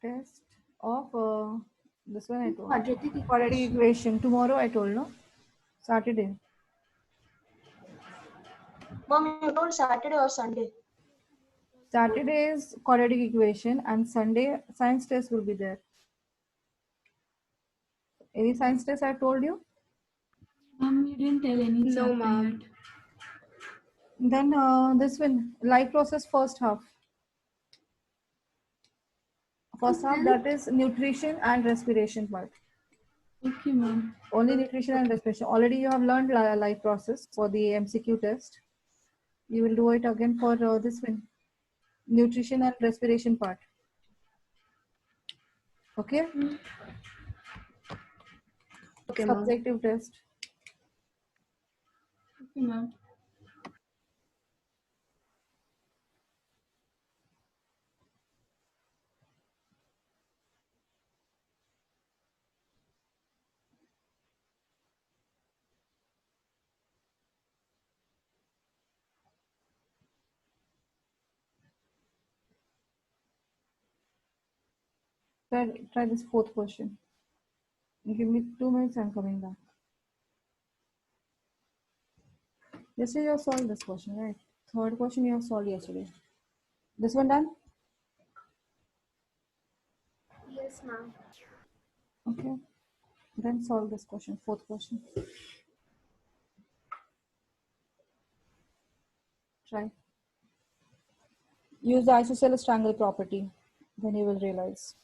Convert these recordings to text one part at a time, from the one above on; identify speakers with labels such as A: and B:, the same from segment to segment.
A: Test of this one I told.
B: Quadratic
A: Quadratic
B: equation.
A: equation. Tomorrow I told, no? Saturday.
B: Mom, you told Saturday or Sunday?
A: Saturday is quadratic equation and Sunday science test will be there. Any science test I told you?
C: Mom, you didn't tell any
D: No,
C: chapter
D: ma'am.
C: yet.
A: Then this one, life process first half. First half, that is nutrition and respiration part.
C: Okay, ma'am.
A: Only nutrition and respiration. Already you have learned life process for the MCQ test. You will do it again for this one, nutrition and respiration part. Okay?
D: Okay, ma'am.
A: Subjective test.
C: Okay, ma'am.
A: Try this fourth question. Give me 2 minutes, I'm coming back. Yesterday you have solved this question, right? Third question you have solved yesterday. This one done?
D: Yes, ma'am.
A: Okay. Then solve this question, fourth question. Try. Use the isosceles triangle property. Then you will realize.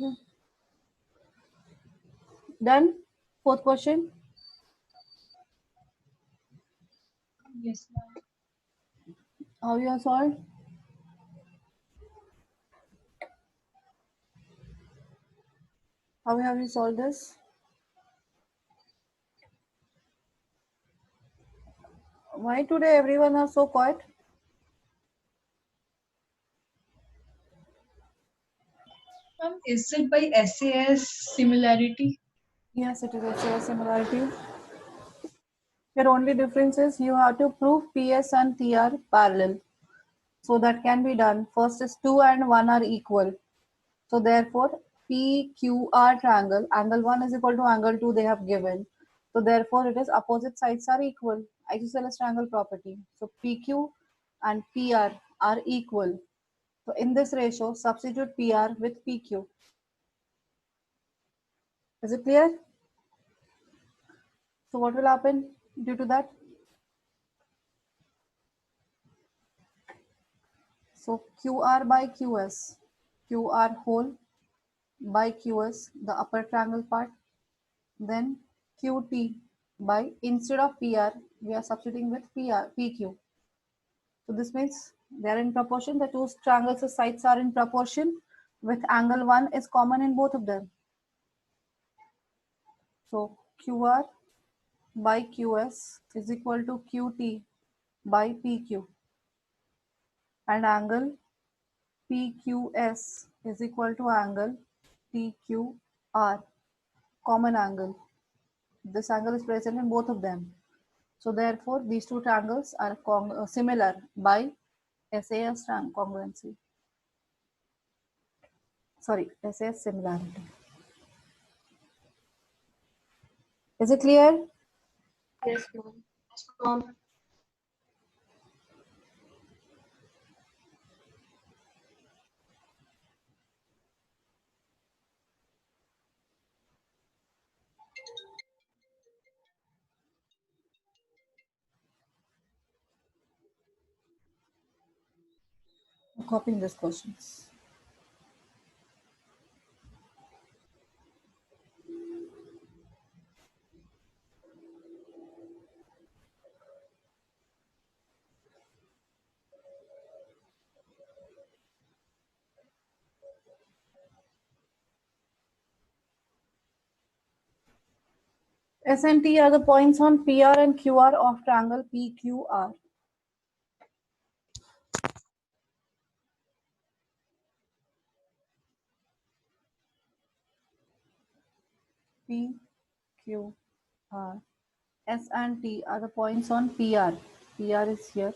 A: Okay. Done? Fourth question.
C: Yes, ma'am.
A: How you have solved? How have you solved this? Why today everyone are so quiet?
C: Ma'am, is it by SAS similarity?
A: Yes, it is also a similarity. Your only difference is you have to prove PS and T are parallel. So that can be done. First is 2 and 1 are equal. So therefore, PQR triangle, angle 1 is equal to angle 2 they have given. So therefore, it is opposite sides are equal. Isosceles triangle property. So PQ and PR are equal. So in this ratio, substitute PR with PQ. Is it clear? So what will happen due to that? So QR by QS, QR whole by QS, the upper triangle part, then QT by, instead of PR, we are substituting with PQ. So this means they are in proportion, the two triangles' sides are in proportion with angle 1 is common in both of them. So QR by QS is equal to QT by PQ, and angle PQS is equal to angle TQR, common angle. This angle is present in both of them. So therefore, these two triangles are similar by SAS congruency. Sorry, SAS similarity. Is it clear?
D: Yes, ma'am.
B: Yes, ma'am.
A: I'm copying these questions. S and T are the points on PR and QR of triangle PQR. PQR. S and T are the points on PR. PR is here.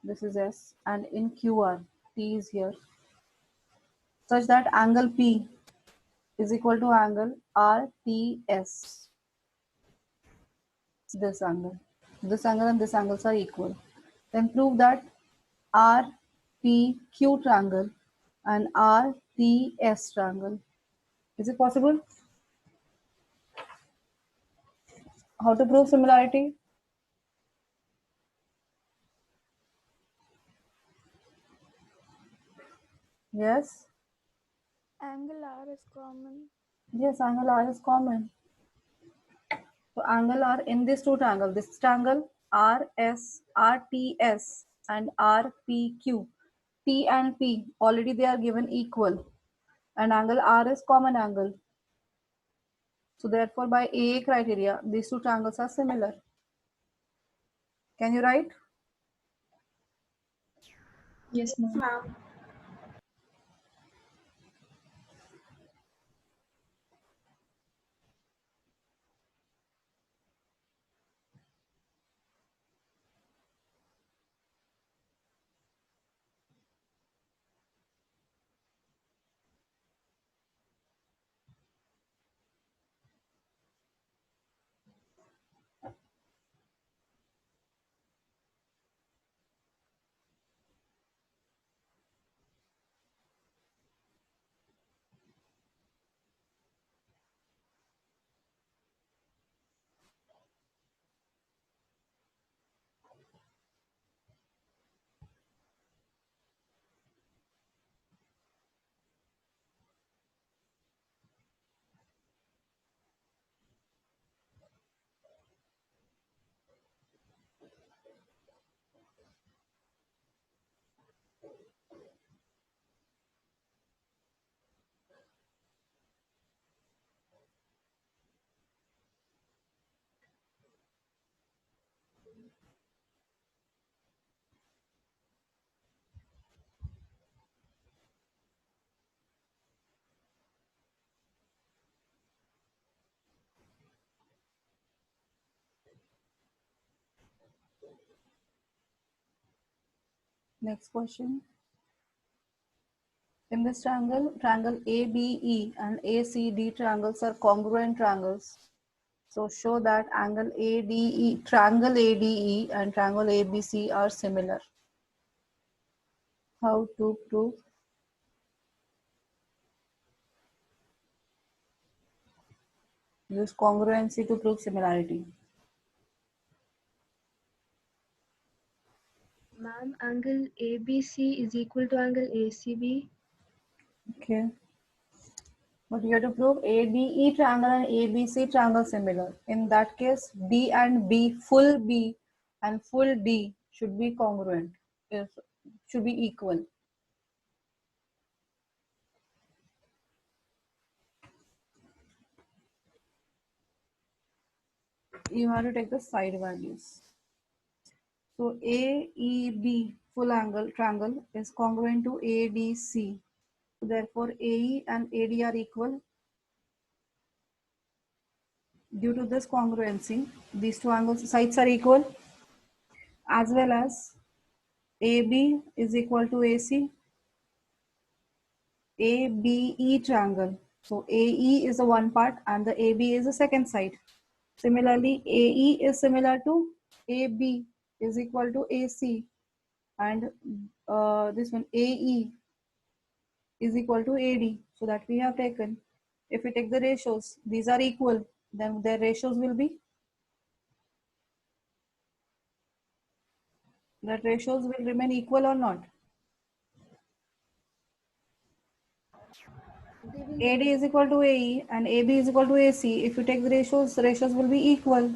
A: This is S. And in QR, T is here. Such that angle P is equal to angle RTS. This angle. This angle and this angles are equal. Then prove that RPQ triangle and RTS triangle. Is it possible? How to prove similarity? Yes.
D: Angle R is common.
A: Yes, angle R is common. So angle R in these two triangles, this triangle RTS and RPQ. T and P already they are given equal, and angle R is common angle. So therefore, by AA criteria, these two triangles are similar. Can you write?
C: Yes,
D: Yes,
C: ma'am.
D: ma'am.
A: Next question. In this triangle, triangle ABE and ACD triangles are congruent triangles. So show that angle ADE, triangle ADE and triangle ABC are similar. How to prove? Use congruency to prove similarity.
E: Ma'am, angle ABC is equal to angle ACB.
A: Okay. But you have to prove ADE triangle and ABC triangle similar. In that case, D and B, full B and full D should be congruent. Should be equal. You have to take the side values. So AEB full angle triangle is congruent to ADC. Therefore, AE and AD are equal. Due to this congruency, these two angles sides are equal, as well as AB is equal to AC, ABE triangle. So AE is the one part and the AB is the second side. Similarly, AE is similar to AB is equal to AC, and this one AE is equal to AD. So that we have taken. If we take the ratios, these are equal, then their ratios will be, that ratios will remain equal or not. AD is equal to AE and AB is equal to AC. If you take the ratios will be equal.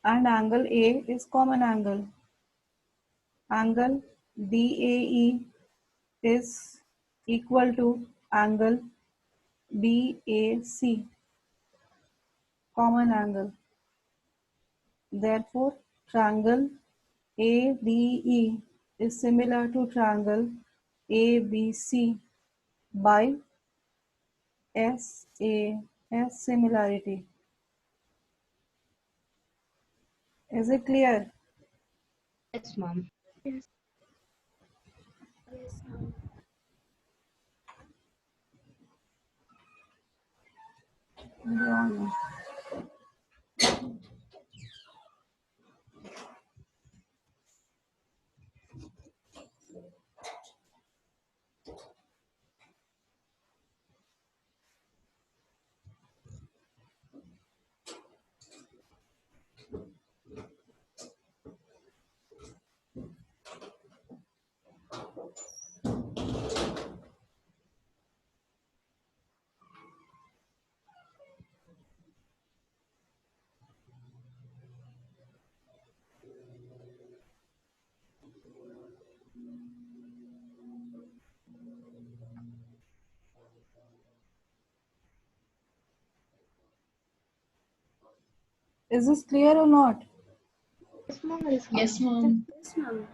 A: And angle A is common angle. Angle DAE is equal to angle BAC, common angle. Therefore, triangle ADE is similar to triangle ABC by SAS similarity. Is it clear?
E: Yes, ma'am.
D: Yes. Yes, ma'am.
A: Wrong. Is this clear or not?
E: Yes, ma'am.
C: Yes, ma'am.
D: Yes, ma'am.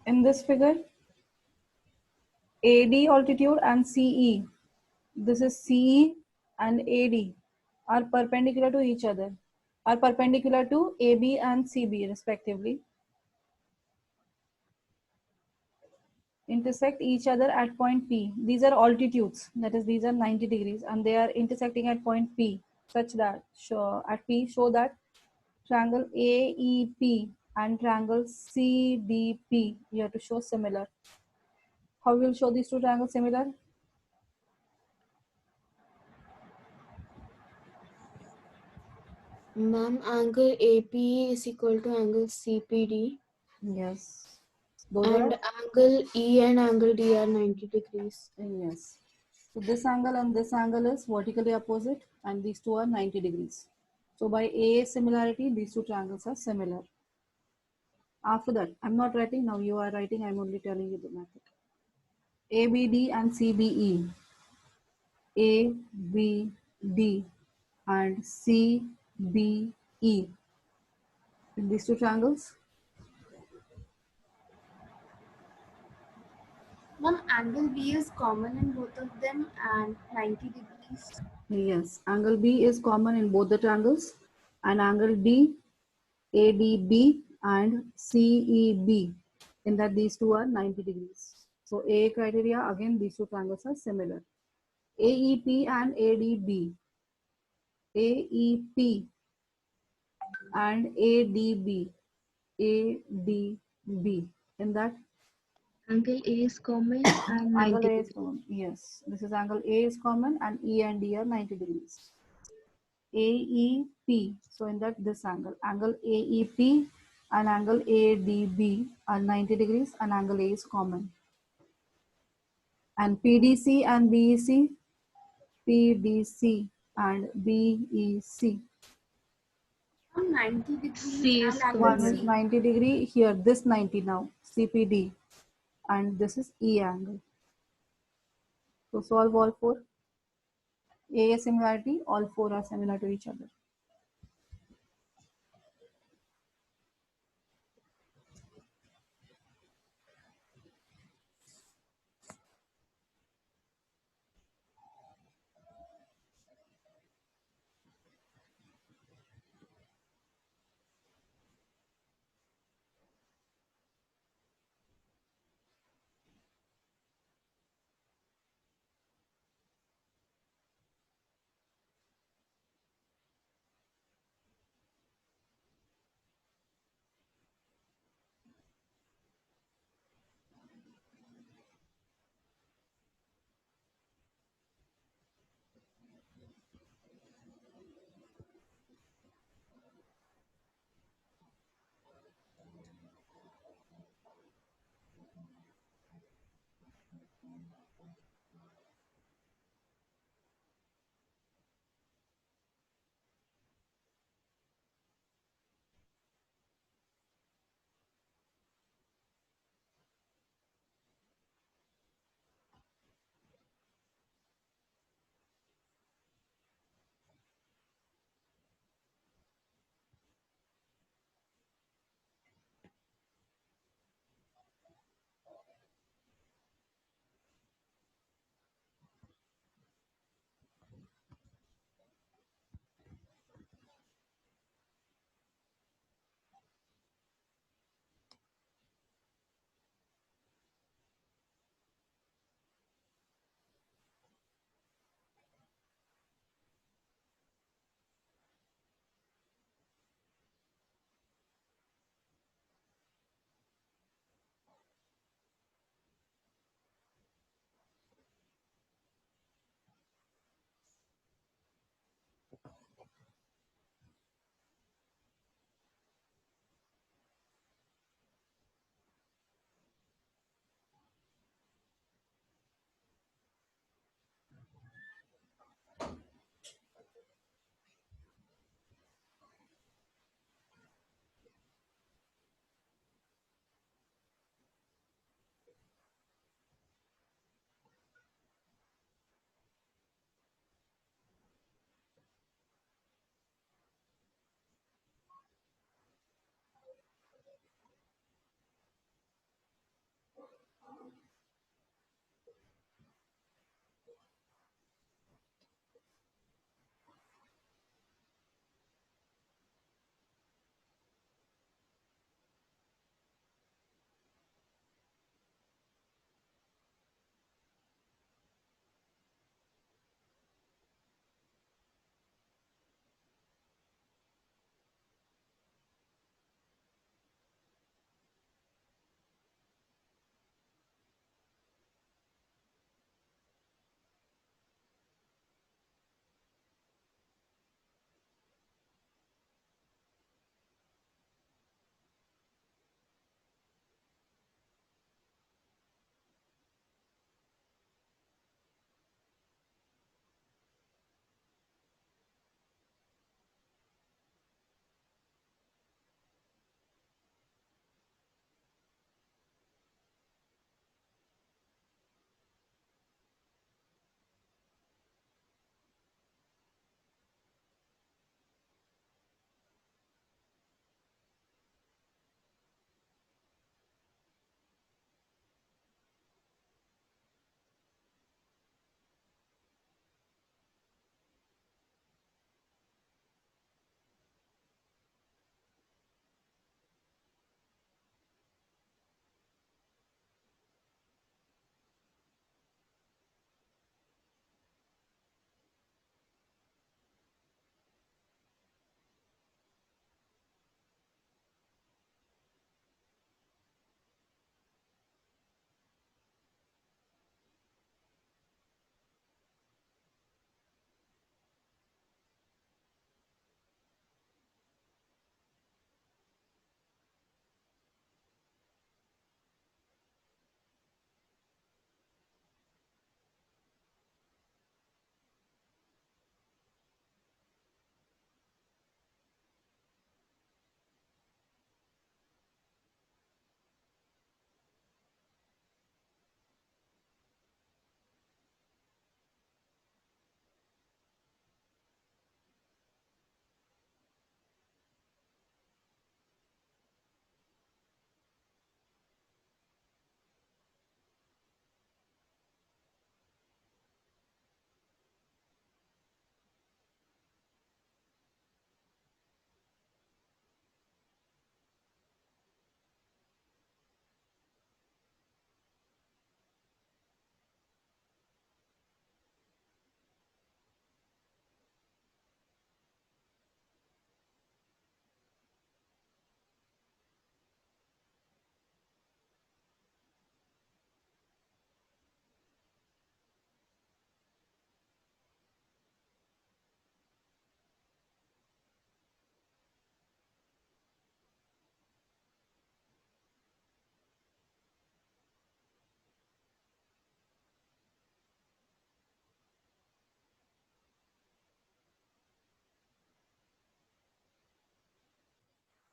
A: In this figure, AD altitude and CE, this is CE and AD, are perpendicular to each other, are perpendicular to AB and CB respectively, intersect each other at point P. These are altitudes, that is, these are 90 degrees, and they are intersecting at point P, such that at P show that triangle AEP and triangle CDP, you have to show similar. How will show these two triangles similar?
F: Ma'am, angle AP is equal to angle CPD.
A: Yes. Those
F: And
A: are,
F: angle E and angle D are 90 degrees.
A: yes. So this angle and this angle is vertically opposite, and these two are 90 degrees. So by A similarity, these two triangles are similar. After that, I'm not writing now, you are writing, I'm only telling you the method. ABD and CBE. ABD and CBE. In these two triangles,
D: Ma'am, angle B is common in both of them and 90 degrees.
A: yes, angle B is common in both the triangles, and angle D, ADB and CEB, in that these two are 90 degrees. So A criteria, again these two triangles are similar. AEP and ADB. AEP and ADB. ADB. In that
E: Angle A is common and 90
A: angle A is
E: degrees.
A: common. Yes, this is angle A is common, and E and D are 90 degrees. AEP. So in that this angle AEP and angle ADB are 90 degrees, and angle A is common. And PDC and BEC, PDC and BEC.
D: Ma'am, 90 degrees
E: C is
D: and angle
A: One
E: common.
A: is
D: C.
A: 90 degree here, this 90 now, CPD, and this is E angle. So solve all four. A similarity, all four are similar to each other.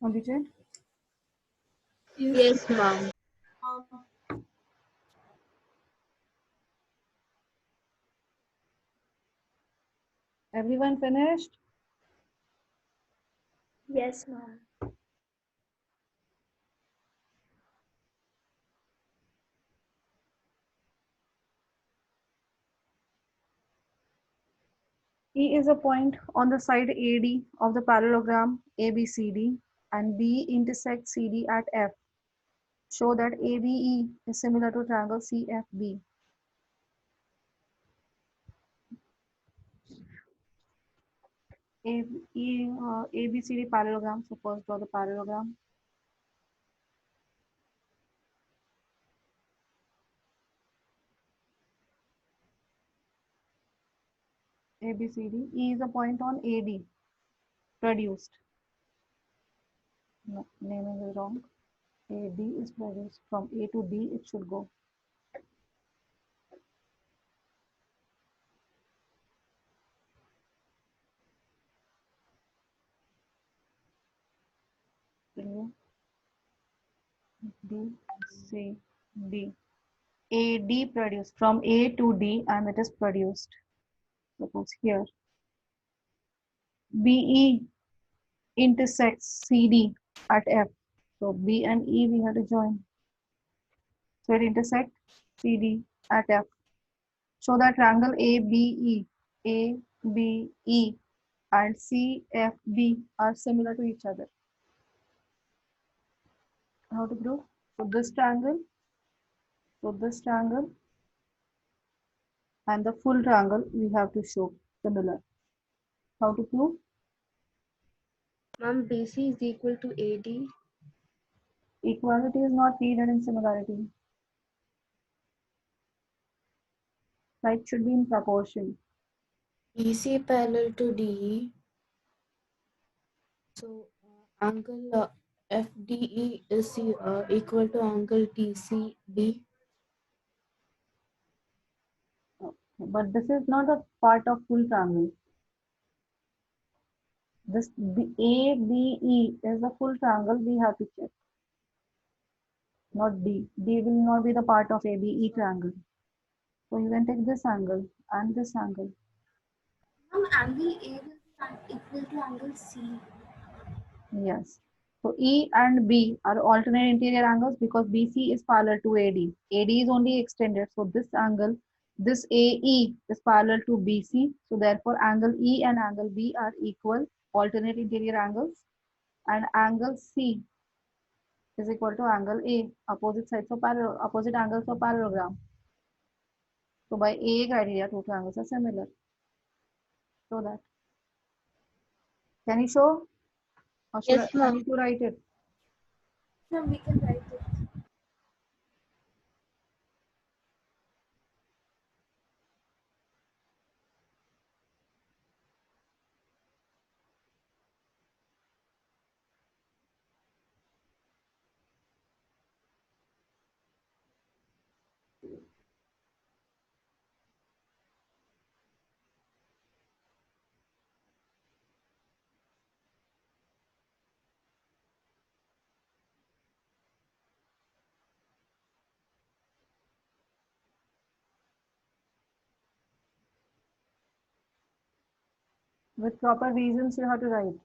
A: Abhijit?
F: Yes, ma'am.
A: Everyone finished?
E: Yes, ma'am.
A: E is a point on the side AD of the parallelogram ABCD and B intersects CD at F. Show that ABE is similar to triangle CFB. ABCD parallelogram. So first draw the parallelogram. ABCD. E is a point on AD produced. No, naming is wrong. AD is produced. From A to D it should go. D, C, D. AD produced from A to D and it is produced. Suppose here. BE intersects CD at F. So B and E we have to join. So it intersects CD at F. Show that triangle ABE and CFB are similar to each other. How to prove? So this triangle and the full triangle we have to show similar. How to prove?
E: Ma'am, BC is equal to AD.
A: Equality is not needed in similarity. Sides should be in proportion.
F: BC parallel to DE. So angle FDE is equal to angle TCD.
A: But this is not a part of full triangle. This ABE is a full triangle we have to check. Not D. D will not be the part of ABE triangle. So you can take this angle and this angle.
D: Ma'am, angle A will be equal to angle C.
A: Yes. So E and B are alternate interior angles because BC is parallel to AD. AD is only extended. So this angle, this AE is parallel to BC. So therefore angle E and angle B are equal alternate interior angles. And angle C is equal to angle A, opposite sides of opposite angles of parallelogram. So by A criteria, two triangles are similar. Show that. Can you show? Or should
F: Yes,
A: I
F: ma'am.
A: need to write it?
D: Ma'am, we can write it.
A: With proper reasons you have to write.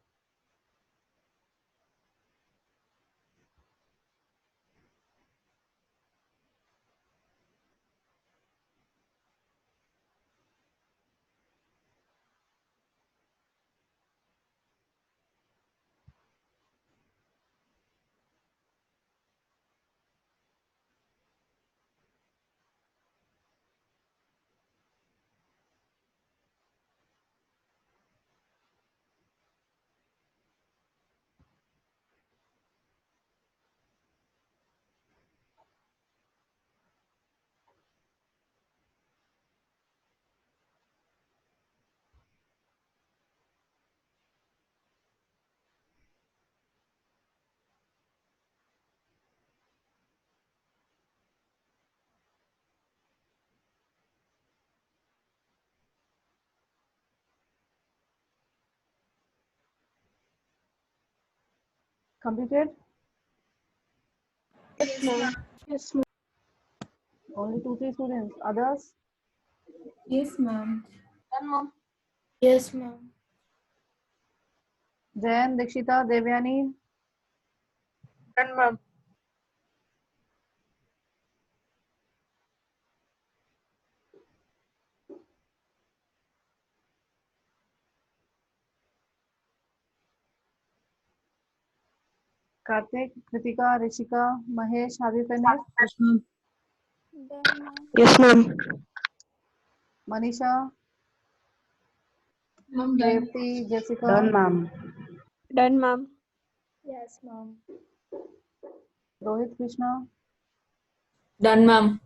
A: Completed?
C: Yes, ma'am.
B: Yes, ma'am.
A: Only 2-3 students. Others?
C: Yes, ma'am.
B: Done, ma'am.
F: Yes, ma'am.
A: Jayan, Dikshita, Devyani?
B: Done, ma'am.
A: Karthik, Kritika, Rishika, Mahesh, have you finished?
C: Yes, ma'am.
D: Done, ma'am.
B: Yes, ma'am.
A: Manisha,
C: Ma'am, done.
A: Revati, Jessica,
G: Done, ma'am.
B: Done, ma'am.
D: Yes, ma'am.
A: Rohit, Krishna,
F: Done, ma'am.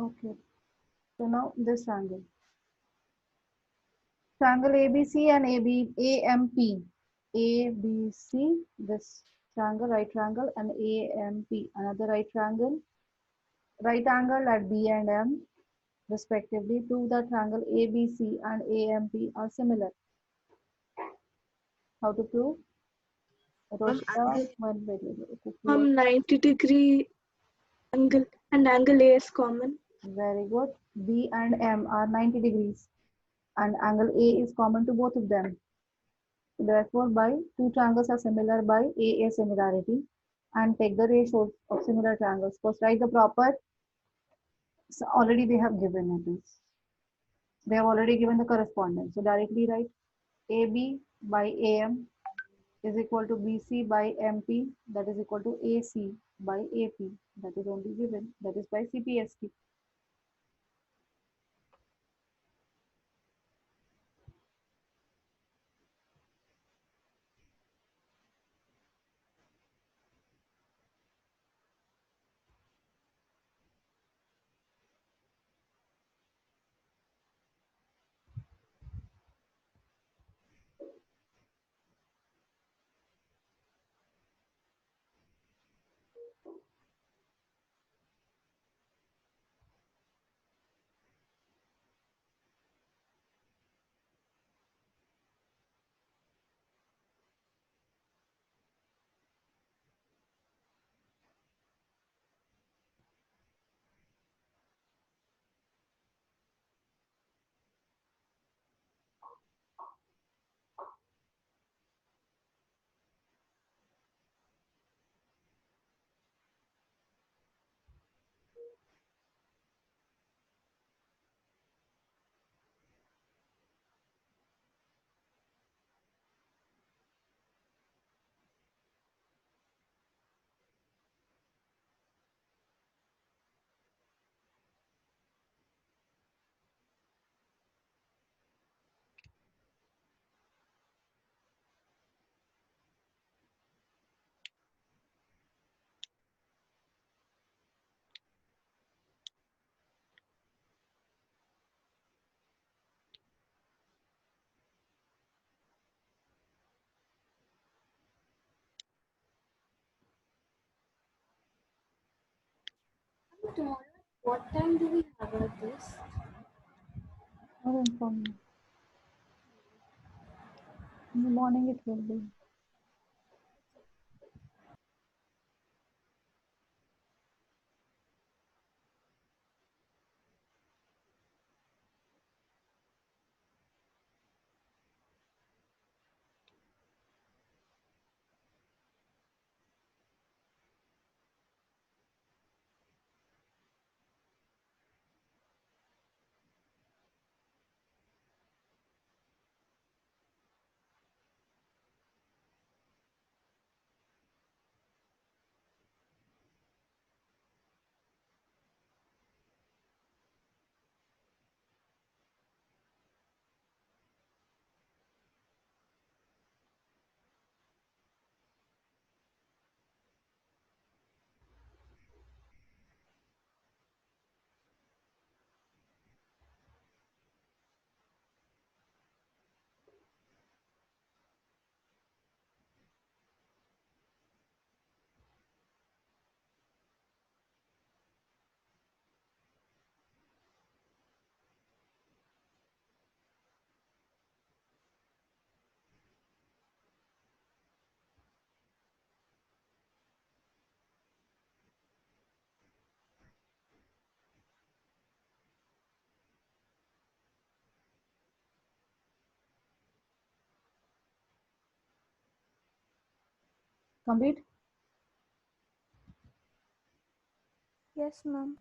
A: okay. So now this triangle. Triangle ABC and AMP. ABC, this triangle, right triangle, and AMP, another right triangle. Right angle at B and M, respectively. Prove that triangle ABC and AMP are similar. How to prove? Roshita, wait.
B: 90-degree angle and angle A is common.
A: Very good. B and M are 90 degrees and angle A is common to both of them. Therefore, by two triangles are similar by A similarity, and take the ratios of similar triangles. First, write the proper. So already they have given it. They have already given the correspondence. So directly write AB by AM is equal to BC by MP, that is equal to AC by AP, that is only given, that is by CPST.
D: Tomorrow, what time do we have our test?
A: I'll inform you. In the morning it will be. complete?
B: Yes, ma'am.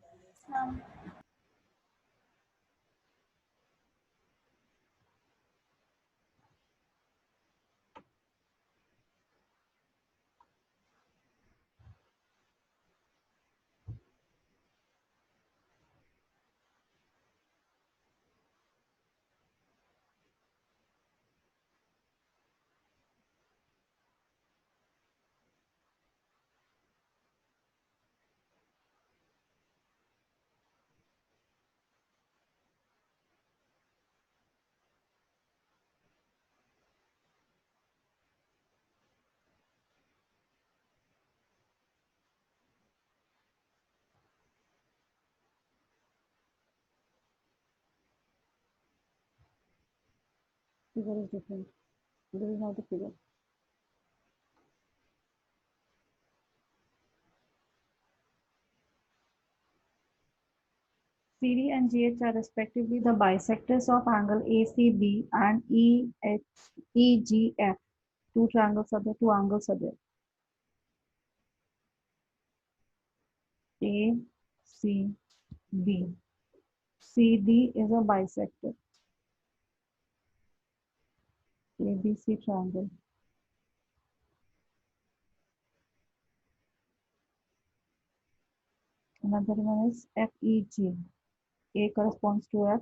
A: Figure is different. This is not the figure. CD and GH are respectively the bisectors of angle ACB and EGF. Two triangles are there, two angles are there. ACB. CD is a bisector. ABC triangle. Another one is FEG. A corresponds to F,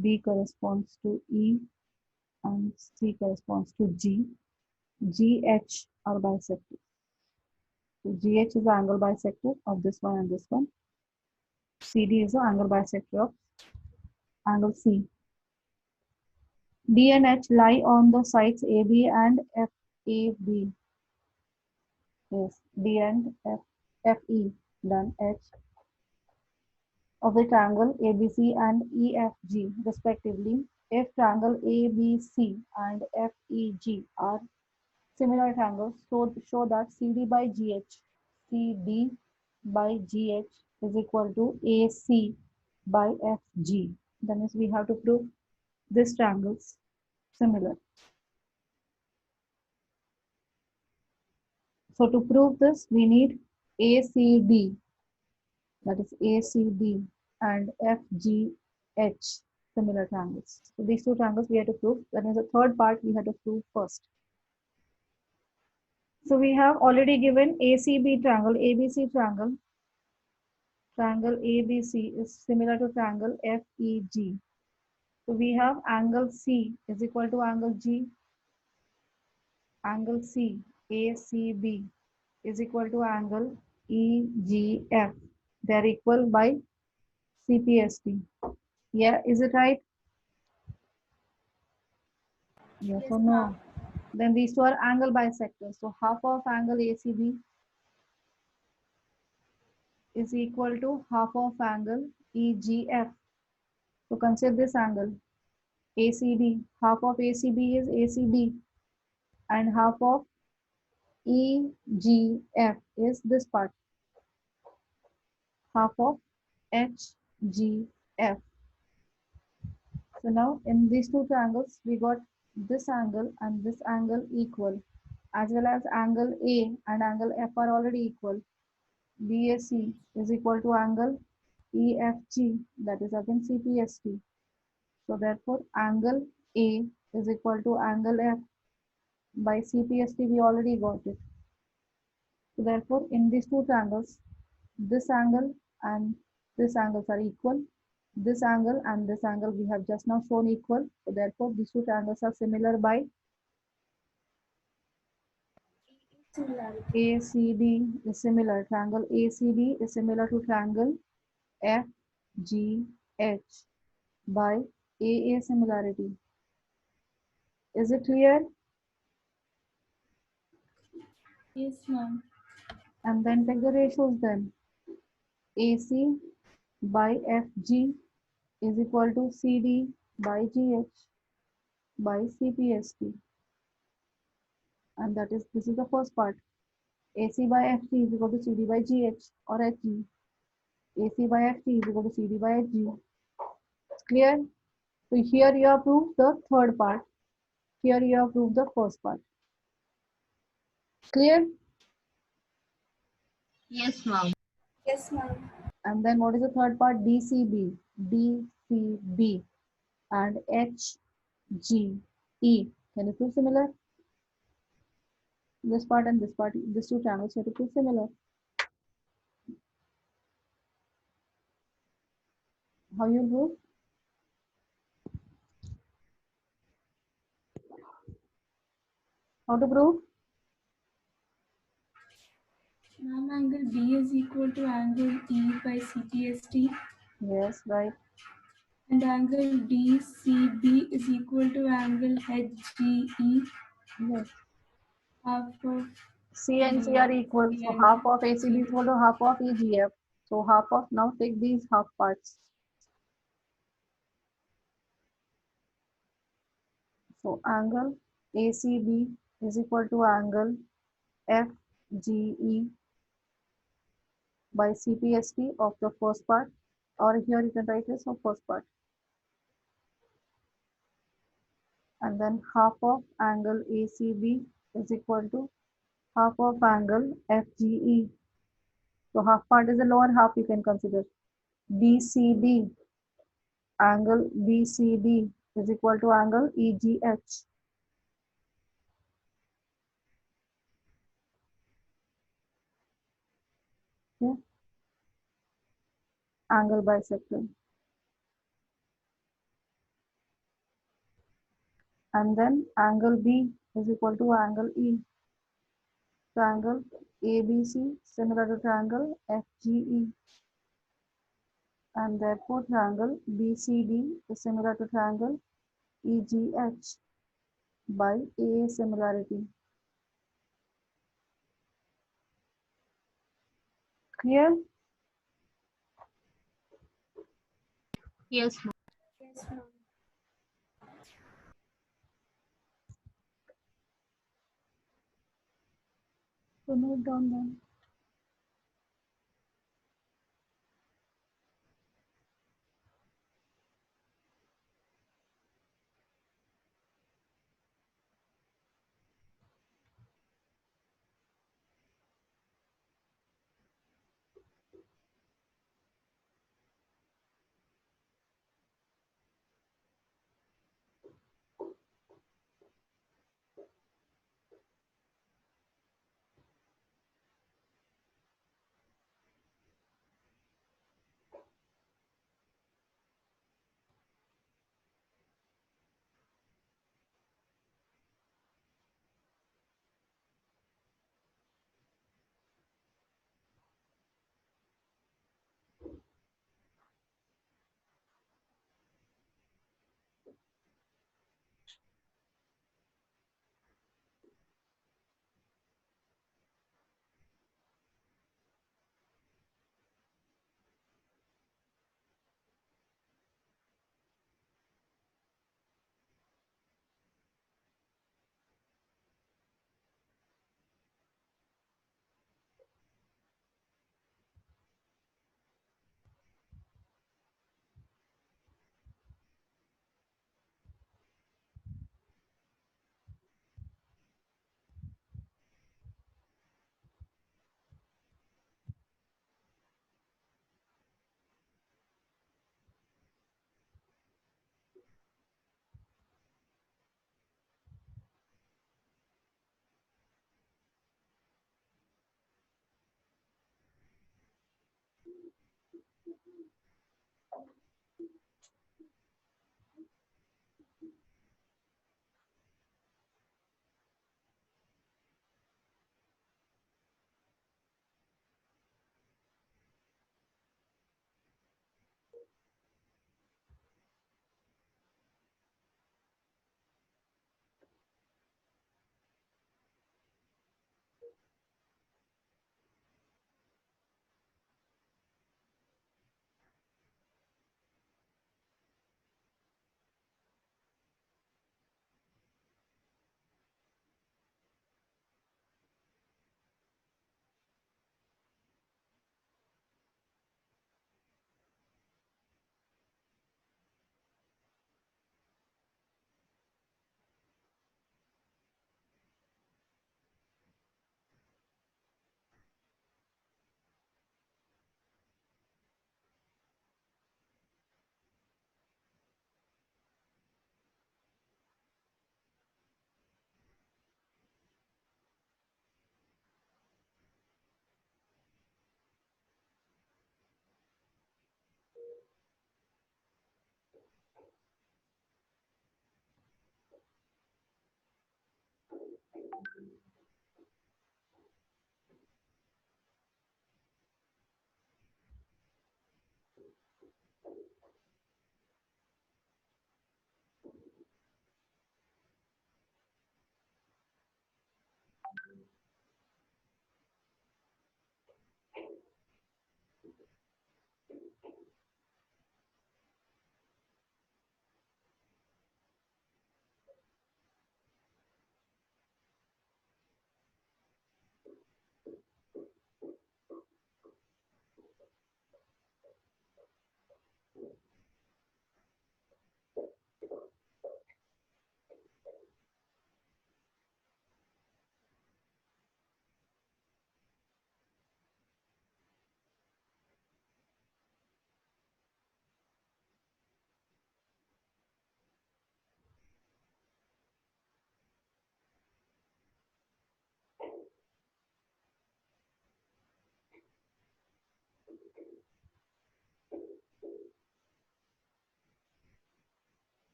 A: B corresponds to E, and C corresponds to G. GH are bisectors. So GH is the angle bisector of this one and this one. CD is the angle bisector of angle C. D and H lie on the sides AB and FAB. Yes, D and FE. Then H of the triangle ABC and EFG respectively. If triangle ABC and FEG are similar triangles, so show that CD by GH is equal to AC by FG. That means we have to prove this triangles similar. So to prove this, we need ACD, that is ACD and FGH, similar triangles. So these two triangles we have to prove. That means the third part we have to prove first. So we have already given ACB triangle, ABC triangle. Triangle ABC is similar to triangle FEG. So we have angle C is equal to angle G. Angle C, ACB is equal to angle EGF. They are equal by CPST. Yeah, is it right? Yes or no? Then these two are angle bisectors. So half of angle ACB is equal to half of angle EGF. So consider this angle ACD. Half of ACB is ACD and half of EGF is this part. Half of HGF. So now in these two triangles, we got this angle and this angle equal, as well as angle A and angle F are already equal. BAC is equal to angle EFG, that is again CPST. So therefore, angle A is equal to angle F. By CPST, we already got it. So therefore, in these two triangles, this angle and this angles are equal. This angle and this angle we have just now shown equal. So therefore, these two triangles are similar by ACD is similar. Triangle ACD is similar to triangle FGH by AA similarity. Is it clear?
C: Yes, ma'am.
A: And then take the ratios then. AC by FG is equal to CD by GH by CPST. And that is, this is the first part. AC by FG is equal to CD by GH or HG. AC by FG is equal to CD by HG. It's clear? So here you have proved the third part. Here you have proved the first part. Clear?
E: Yes, ma'am.
D: Yes, ma'am.
A: And then what is the third part? DCB, DCB, and HGE. Can you prove similar? This part and this part, these two triangles you have to prove similar. How you prove? How to prove?
C: Ma'am, angle B is equal to angle E by CTST,
A: Yes, right.
C: and angle DCB is equal to angle HGE,
A: Yes.
C: half of
A: C and C are equal.
C: C
A: So
C: and
A: half of ACB
C: G.
A: is equal to half of EGF. So half of, now take these half parts. So angle ACB is equal to angle FGE by CPST of the first part, or here you can write this of first part. And then half of angle ACB is equal to half of angle FGE. So half part is the lower half you can consider. BCD, angle BCD is equal to angle EGH. Okay. Angle bisector. And then angle B is equal to angle E. Triangle ABC similar to triangle FGE, and therefore triangle BCD is similar to triangle EGH by A similarity. Clear?
E: Yes, ma'am.
D: Yes, ma'am.
A: So note down then.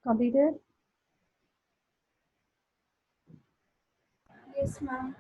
A: Completed?
D: Yes, ma'am.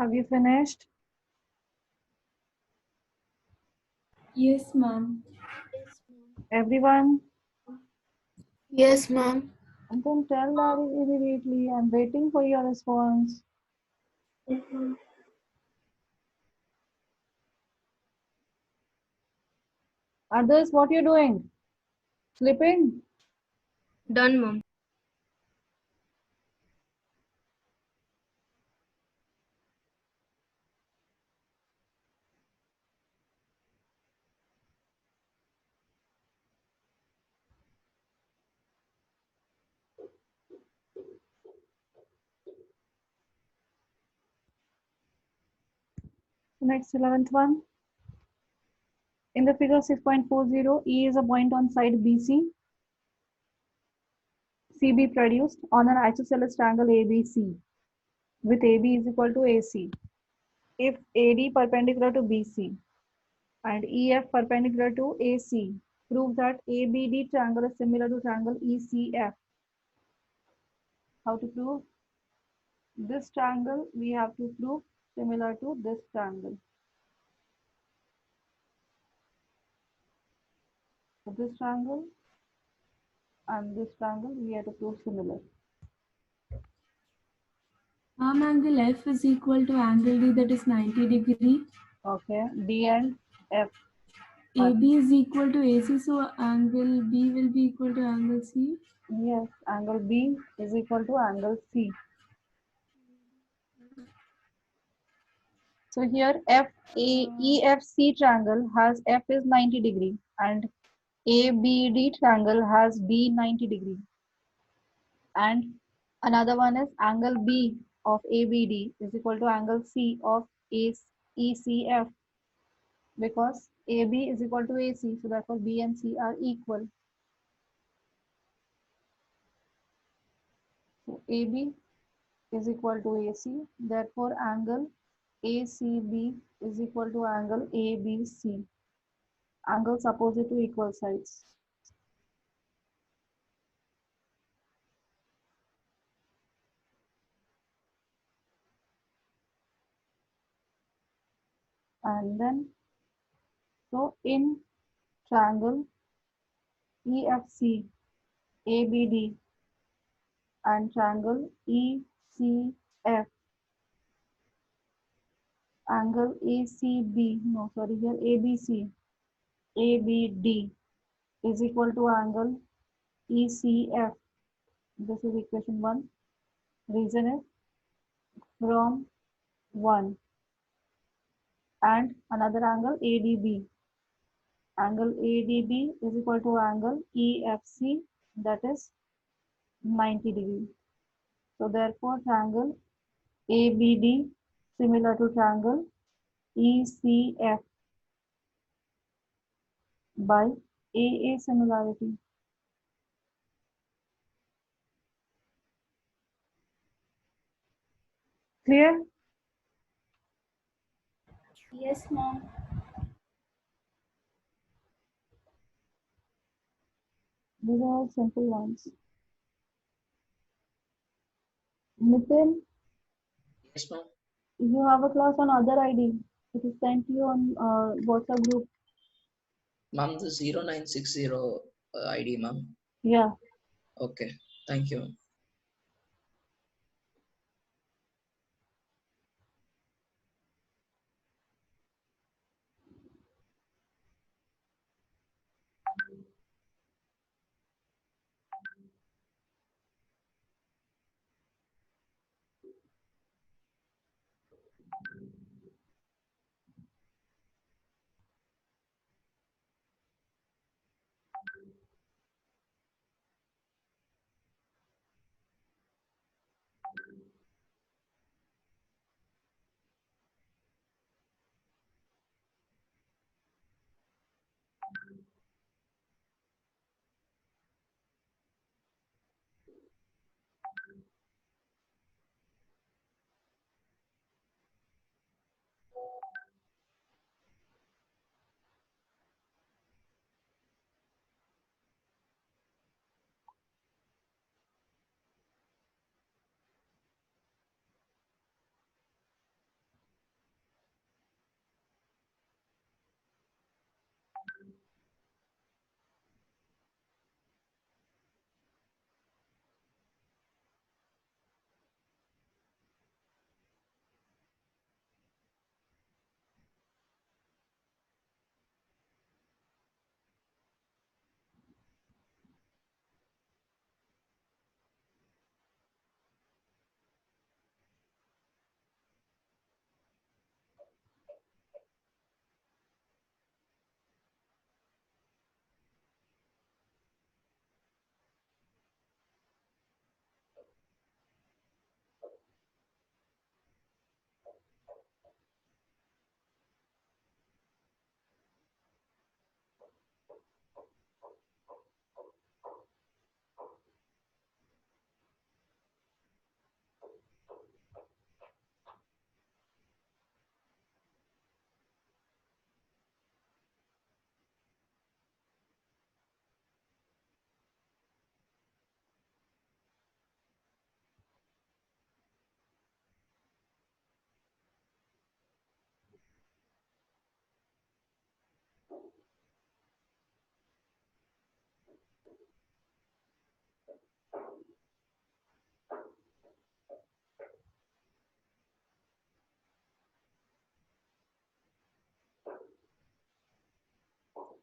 A: Have you finished?
C: Yes, ma'am.
A: Everyone?
F: Yes, ma'am.
A: And then tell Larry immediately. I'm waiting for your response. Others, what you doing? Sleeping?
E: Done, mom.
A: Next, 11th one. In the figure 6.40, E is a point on side BC. CB produced on an isosceles triangle ABC with AB is equal to AC. If AD perpendicular to BC and EF perpendicular to AC, prove that ABD triangle is similar to triangle ECF. How to prove? This triangle we have to prove similar to this triangle. So this triangle and this triangle we have to prove similar.
C: Ma'am, angle F is equal to angle D, that is 90 degree.
A: Okay, D and F.
C: AB is equal to AC, so angle B will be equal to angle C.
A: Yes, angle B is equal to angle C. So here EFC triangle has F is 90 degree and ABD triangle has B 90 degree. And another one is angle B of ABD is equal to angle C of ECF, because AB is equal to AC, so therefore B and C are equal. So AB is equal to AC, therefore angle ACB is equal to angle ABC. Angles opposite to equal sides. And then, so in triangle EFC, ABD and triangle ECF, angle ACB, no sorry here ABC, ABD is equal to angle ECF. This is equation 1. Reason is from 1. And another angle ADB. Angle ADB is equal to angle EFC, that is 90 degree. So therefore triangle ABD similar to triangle ECF by AA similarity. Clear?
D: Yes, ma'am.
A: These are all simple ones. Nitin,
G: Yes, ma'am.
A: you have a class on other ID. It is sent to you on WhatsApp group.
G: Ma'am, the 0960 ID, ma'am.
A: Yeah.
G: Okay, thank you.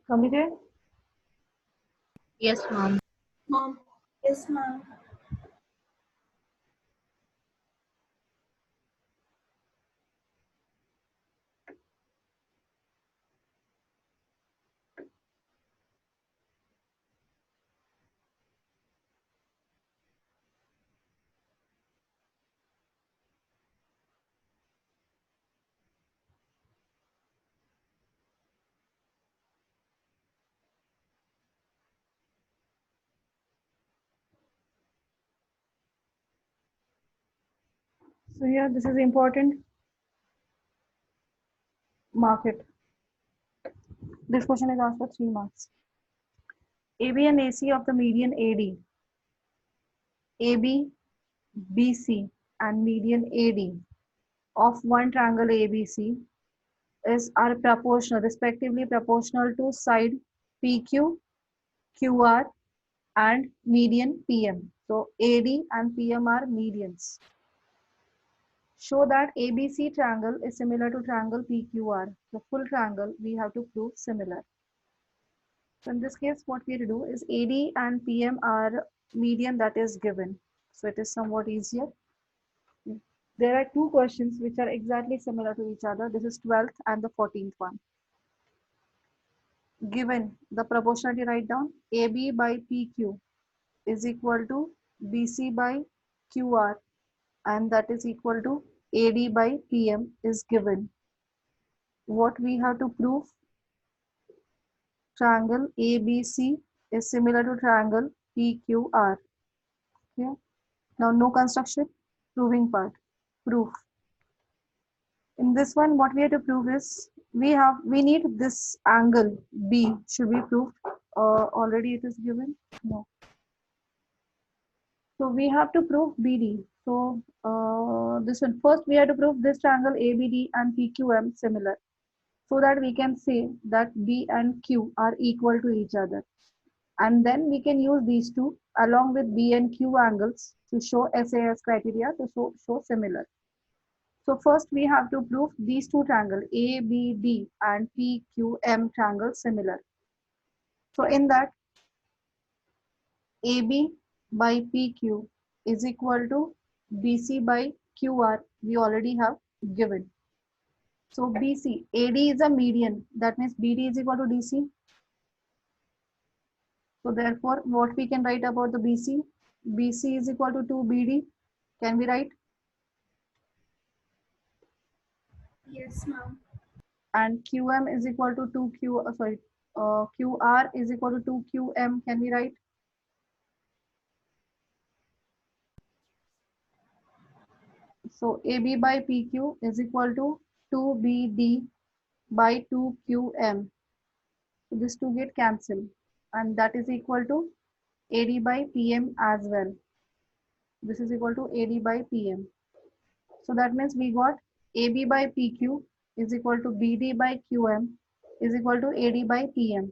A: Committed?
F: Yes, ma'am.
C: Mom.
D: Yes, ma'am.
A: So here this is important. Mark it. This question is asked for 3 marks. AB and AC of the median AD. AB, BC and median AD of one triangle ABC are proportional, respectively proportional to side PQ, QR and median PM. So AD and PM are medians. Show that ABC triangle is similar to triangle PQR. The full triangle we have to prove similar. So in this case, what we have to do is AD and PM are median that is given. So it is somewhat easier. There are two questions which are exactly similar to each other. This is 12th and the 14th one. Given the proportionality, write down AB by PQ is equal to BC by QR, and that is equal to AD by PM is given. What we have to prove? Triangle ABC is similar to triangle PQR. Okay. Now no construction, proving part. Proof. In this one, what we have to prove is we need this angle B should be proved. Already it is given. No. So we have to prove BD. So this one first we have to prove this triangle ABD and PQM similar, so that we can say that B and Q are equal to each other. And then we can use these two along with B and Q angles to show SAS criteria to show similar. So first we have to prove these two triangles ABD and PQM triangles similar. So in that, AB by PQ is equal to BC by QR, we already have given. So BC, AD is a median, that means BD is equal to DC. So therefore, what we can write about the BC? BC is equal to 2BD. Can we write?
D: Yes, ma'am.
A: And QM is equal to 2Q, QR is equal to 2QM. Can we write? So AB by PQ is equal to 2BD by 2QM. So this two get cancelled, and that is equal to AD by PM as well. This is equal to AD by PM. So that means we got AB by PQ is equal to BD by QM is equal to AD by PM.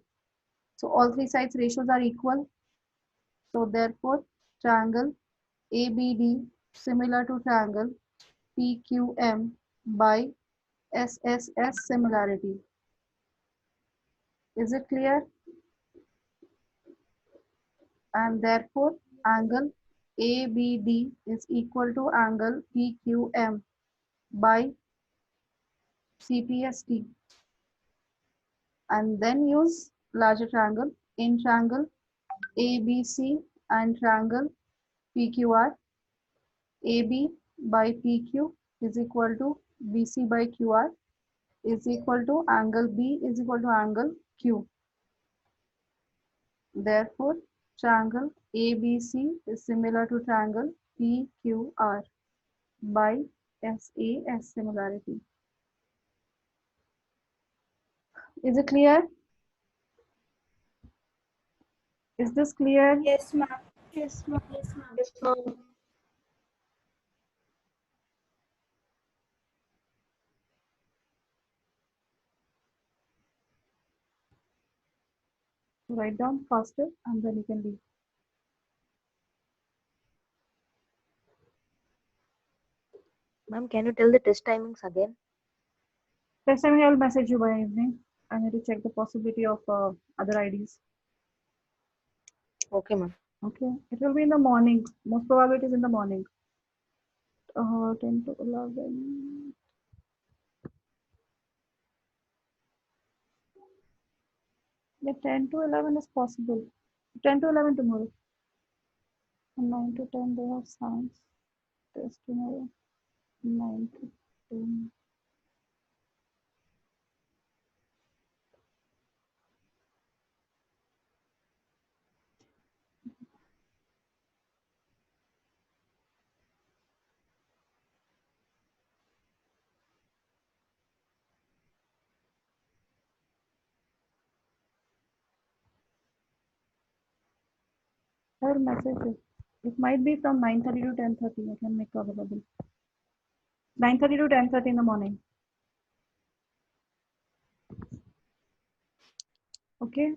A: So all three sides ratios are equal. So therefore, triangle ABD similar to triangle PQM by SSS similarity. Is it clear? And therefore, angle ABD is equal to angle PQM by CPST. And then use larger triangle. In triangle ABC and triangle PQR, AB by PQ is equal to BC by QR is equal to angle B is equal to angle Q. Therefore, triangle ABC is similar to triangle PQR by SAS similarity. Is it clear? Is this clear?
D: Yes, ma'am.
B: Yes, ma'am.
D: Yes, ma'am.
B: Yes, ma'am.
A: Write down faster and then you can leave.
H: Ma'am, can you tell the test timings again?
A: Next time I will message you by evening. I need to check the possibility of other IDs.
H: Okay, ma'am.
A: Okay, it will be in the morning. Most probably it is in the morning. 10 to 11. Yeah, 10 to 11 is possible. 10 to 11 tomorrow. And 9 to 10 they have science test tomorrow. 9 to 10. I will message you. It might be from 9:30 to 10:30. I can make available. 9:30 to 10:30 in the morning. Okay.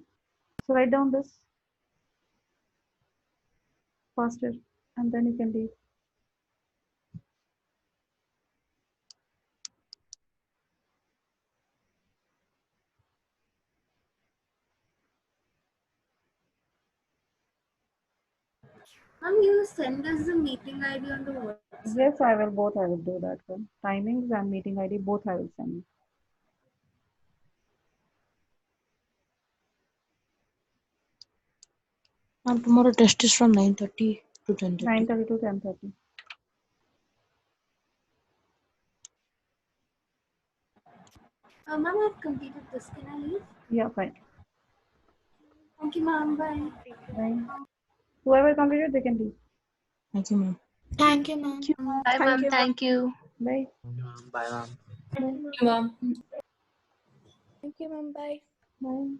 A: So write down this faster and then you can leave.
D: Ma'am, you send us the meeting ID on the WhatsApp.
A: Yes, I will both. I will do that one. Timings and meeting ID both I will send you.
H: Ma'am, tomorrow test is from 9:30.
I: to 10:30.
A: 9:30 to 10:30.
D: Ma'am, I've completed this. Can I leave?
A: Yeah, fine.
D: Thank you, ma'am. Bye.
A: Bye. Whoever completed, they can leave.
I: Thank you, ma'am.
F: Thank you, ma'am.
E: Bye, ma'am. Thank you.
A: Bye.
J: Bye, ma'am.
A: Bye.
F: Ma'am. Thank you, ma'am. Bye.
A: Bye.